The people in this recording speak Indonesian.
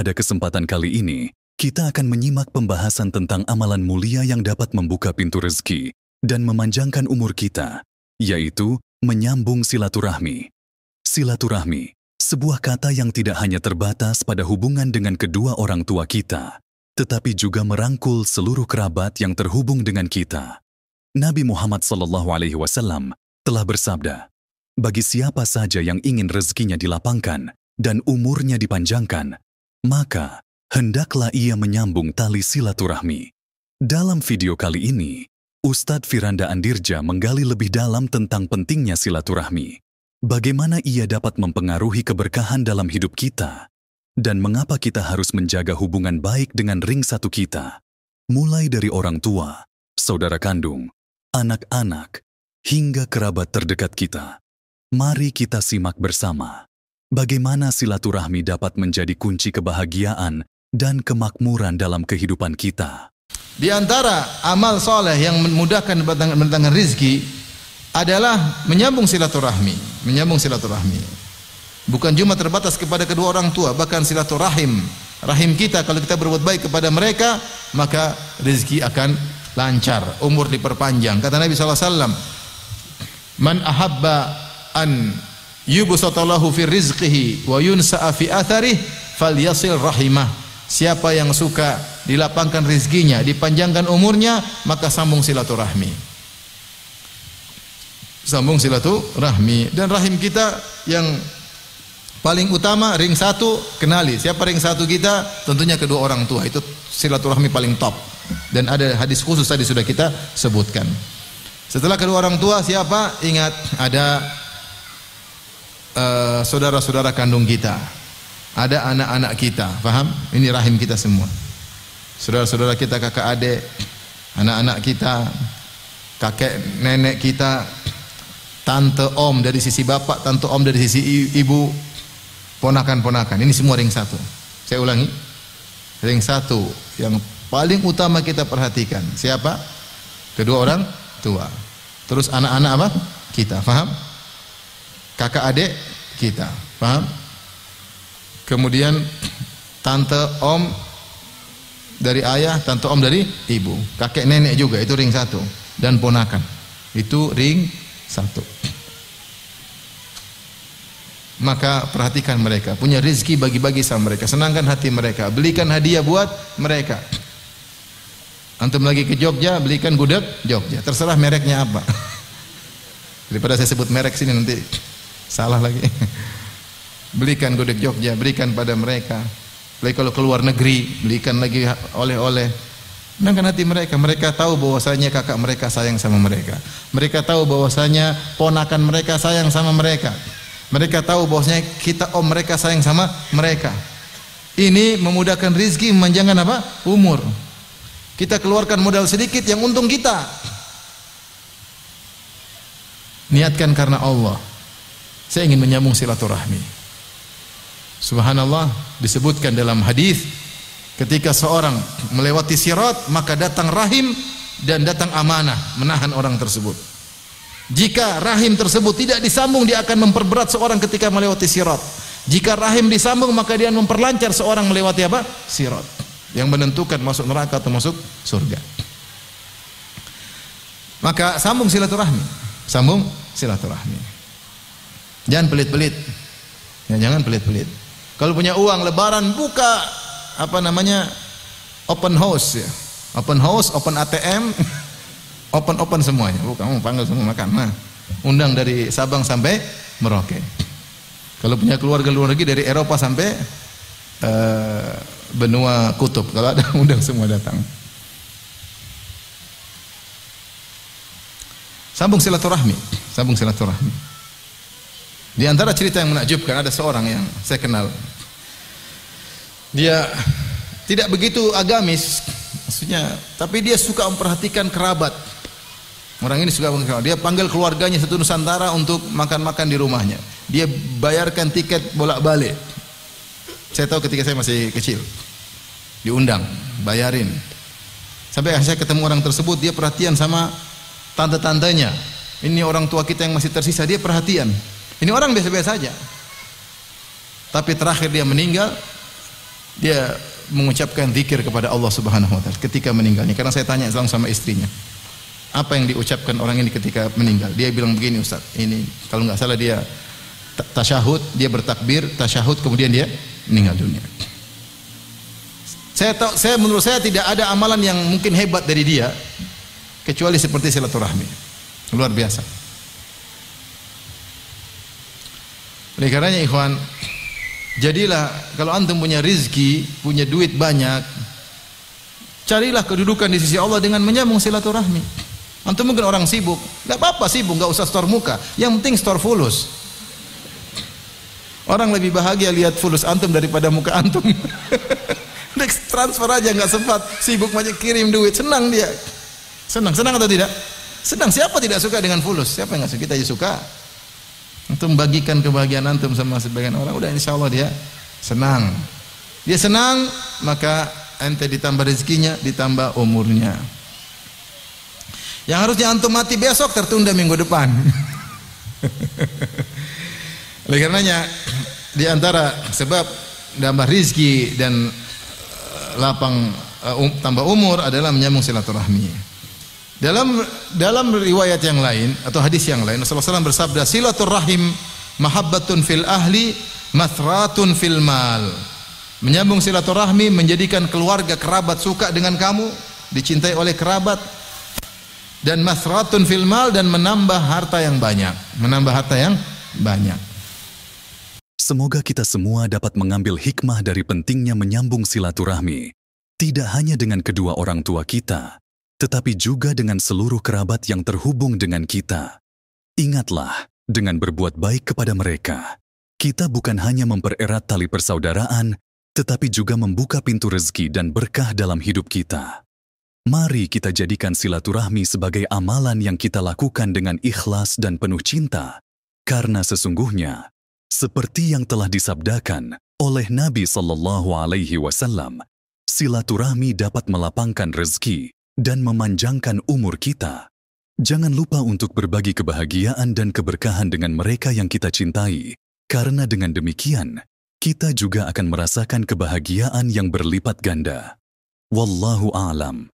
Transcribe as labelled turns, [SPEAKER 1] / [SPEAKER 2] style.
[SPEAKER 1] Pada kesempatan kali ini, kita akan menyimak pembahasan tentang amalan mulia yang dapat membuka pintu rezeki dan memanjangkan umur kita, yaitu menyambung silaturahmi. Silaturahmi, sebuah kata yang tidak hanya terbatas pada hubungan dengan kedua orang tua kita, tetapi juga merangkul seluruh kerabat yang terhubung dengan kita. Nabi Muhammad SAW telah bersabda, bagi siapa saja yang ingin rezekinya dilapangkan dan umurnya dipanjangkan, maka hendaklah ia menyambung tali silaturahmi. Dalam video kali ini, Ustadz Firanda Andirja menggali lebih dalam tentang pentingnya silaturahmi. Bagaimana ia dapat mempengaruhi keberkahan dalam hidup kita, dan mengapa kita harus menjaga hubungan baik dengan ring satu kita, mulai dari orang tua, saudara kandung, anak-anak, hingga kerabat terdekat kita. Mari kita simak bersama bagaimana silaturahmi dapat menjadi kunci kebahagiaan dan kemakmuran dalam kehidupan kita.
[SPEAKER 2] Di antara amal soleh yang memudahkan mendatangkan rizki adalah menyambung silaturahmi. Menyambung silaturahmi. Bukan cuma terbatas kepada kedua orang tua, bahkan silaturahim. Rahim kita, kalau kita berbuat baik kepada mereka, maka rizki akan lancar, umur diperpanjang. Kata Nabi SAW, man ahabba an yubsatallahu fi rizqihi wa yunsa'a fi atharih falyasil rahimah. Siapa yang suka dilapangkan rizkinya, dipanjangkan umurnya, maka sambung silaturahmi. Sambung silaturahmi. Dan rahim kita yang paling utama, ring satu, kenali. Siapa ring satu kita? Tentunya kedua orang tua. Itu silaturahmi paling top. Dan ada hadis khusus tadi sudah kita sebutkan. Setelah kedua orang tua, siapa? Ingat, ada saudara-saudara kandung kita, ada anak-anak kita, paham? Ini rahim kita semua. Saudara-saudara kita, kakak adik, anak-anak kita, kakek nenek kita, tante om dari sisi bapak, tante om dari sisi ibu, ponakan-ponakan. Ini semua ring satu. Saya ulangi, ring satu yang paling utama kita perhatikan. Siapa? Kedua orang tua. Terus anak-anak apa? Kita, paham? Kakak adik kita, paham? Kemudian tante om dari ayah, tante om dari ibu, kakek nenek juga, itu ring satu. Dan ponakan, itu ring satu. Maka perhatikan mereka, punya rezeki, bagi-bagi sama mereka, senangkan hati mereka, belikan hadiah buat mereka. Antum lagi ke Jogja, belikan gudeg Jogja, terserah mereknya apa. Daripada saya sebut merek sini nanti salah lagi. Belikan gudeg Jogja, berikan pada mereka. Lagi kalau keluar negeri, belikan lagi oleh-oleh. Senangkan hati mereka. Mereka tahu bahwasanya kakak mereka sayang sama mereka. Mereka tahu bahwasanya ponakan mereka sayang sama mereka. Mereka tahu bahwasanya kita om mereka sayang sama mereka. Ini memudahkan rizki, memanjangkan apa? Umur. Kita keluarkan modal sedikit yang untung kita. Niatkan karena Allah. Saya ingin menyambung silaturahmi. Subhanallah, disebutkan dalam hadis, ketika seorang melewati sirat, maka datang rahim dan datang amanah menahan orang tersebut. Jika rahim tersebut tidak disambung, dia akan memperberat seorang ketika melewati sirat. Jika rahim disambung, maka dia memperlancar seorang melewati apa? Sirat, yang menentukan masuk neraka atau masuk surga. Maka sambung silaturahmi. Sambung silaturahmi. Jangan pelit-pelit. Ya, jangan pelit-pelit. Kalau punya uang lebaran, buka apa namanya? Open house ya. Open house, open ATM, open semuanya. Bukan panggil semua makan. Nah, undang dari Sabang sampai Merauke. Kalau punya keluarga luar negeri dari Eropa sampai benua kutub, kalau ada undang semua datang. Sambung silaturahmi, sambung silaturahmi. Di antara cerita yang menakjubkan, ada seorang yang saya kenal. Dia tidak begitu agamis, maksudnya, tapi dia suka memperhatikan kerabat. Orang ini suka memperhatikan. Dia panggil keluarganya satu Nusantara untuk makan-makan di rumahnya. Dia bayarkan tiket bolak-balik. Saya tahu ketika saya masih kecil, diundang, bayarin. Sampai saya ketemu orang tersebut, dia perhatian sama tante-tantenya. Ini orang tua kita yang masih tersisa, dia perhatian. Ini orang biasa-biasa saja. Tapi terakhir dia meninggal, dia mengucapkan zikir kepada Allah Subhanahu wa taala ketika meninggalnya. Karena saya tanya langsung sama istrinya, apa yang diucapkan orang ini ketika meninggal? Dia bilang begini, Ustaz, ini kalau nggak salah dia tasyahud, dia bertakbir, tasyahud, kemudian dia meninggal dunia. Menurut saya tidak ada amalan yang mungkin hebat dari dia kecuali seperti silaturahmi. Luar biasa. Oleh karenanya ikhwan, jadilah kalau antum punya rizki, punya duit banyak, carilah kedudukan di sisi Allah dengan menyambung silaturahmi. Antum mungkin orang sibuk, nggak apa-apa sibuk, nggak usah store muka, yang penting store fulus. Orang lebih bahagia lihat fulus antum daripada muka antum. Next transfer aja nggak sempat, sibuk banyak kirim duit, senang dia. Senang atau tidak? Senang. Siapa tidak suka dengan fulus? Siapa yang nggak suka? Kita aja suka. Antum bagikan kebahagiaan antum sama sebagian orang, udah insya Allah dia senang. Dia senang, maka ente ditambah rezekinya, ditambah umurnya. Yang harusnya antum mati besok tertunda minggu depan. Oleh karenanya di antara sebab nambah rezeki dan lapang tambah umur adalah menyambung silaturahmi. Dalam riwayat yang lain atau hadis yang lain, Rasulullah SAW bersabda, silaturahim mahabbatun fil ahli, mathratun fil mal. Menyambung silaturahmi menjadikan keluarga kerabat suka dengan kamu, dicintai oleh kerabat, dan mathratun fil mal, dan menambah harta yang banyak,
[SPEAKER 1] Semoga kita semua dapat mengambil hikmah dari pentingnya menyambung silaturahmi, tidak hanya dengan kedua orang tua kita, tetapi juga dengan seluruh kerabat yang terhubung dengan kita. Ingatlah, dengan berbuat baik kepada mereka, kita bukan hanya mempererat tali persaudaraan, tetapi juga membuka pintu rezeki dan berkah dalam hidup kita. Mari kita jadikan silaturahmi sebagai amalan yang kita lakukan dengan ikhlas dan penuh cinta, karena sesungguhnya, seperti yang telah disabdakan oleh Nabi SAW, silaturahmi dapat melapangkan rezeki dan memanjangkan umur kita. Jangan lupa untuk berbagi kebahagiaan dan keberkahan dengan mereka yang kita cintai, karena dengan demikian, kita juga akan merasakan kebahagiaan yang berlipat ganda. Wallahu a'lam.